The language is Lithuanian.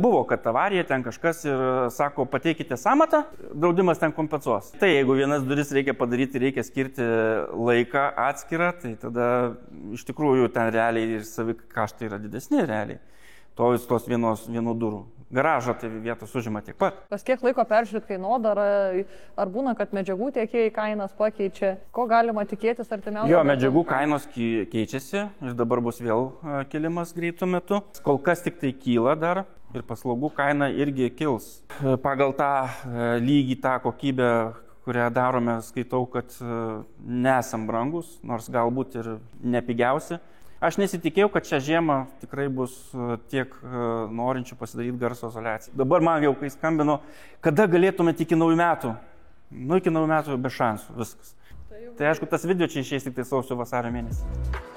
Buvo, kad avarija ten kažkas ir sako, pateikite sąmatą, draudimas ten kompensuos. Tai jeigu vienas duris reikia padaryti, reikia skirti laiką atskirą, tai tada iš tikrųjų ten realiai ir savi kaštai yra didesni realiai. Tos vienų durų. Garažą tai vietos užima tiek pat. Kas kiek laiko peržiūrėti kainodarą, ar būna, kad medžiagų tiekėjai kainas pakeičia? Ko galima tikėtis artimiausiu? Jo, medžiagų kainos keičiasi ir dabar bus vėl kilimas greitų metu. Kol kas tik tai kyla dar ir paslaugų kaina irgi kils. Pagal tą lygį, tą kokybę, kurią darome, skaitau, kad nesam brangus, nors galbūt ir nepigiausi. Aš nesitikėjau, kad šią žiemą tikrai bus tiek norinčių pasidaryti garso izoliaciją. Dabar man jau, kai skambino, kada galėtumėte iki naujų metų? Nu, iki naujų metų be šansų, viskas. Tai aišku, tas video čia išeis tik tai sausio vasario mėnesį.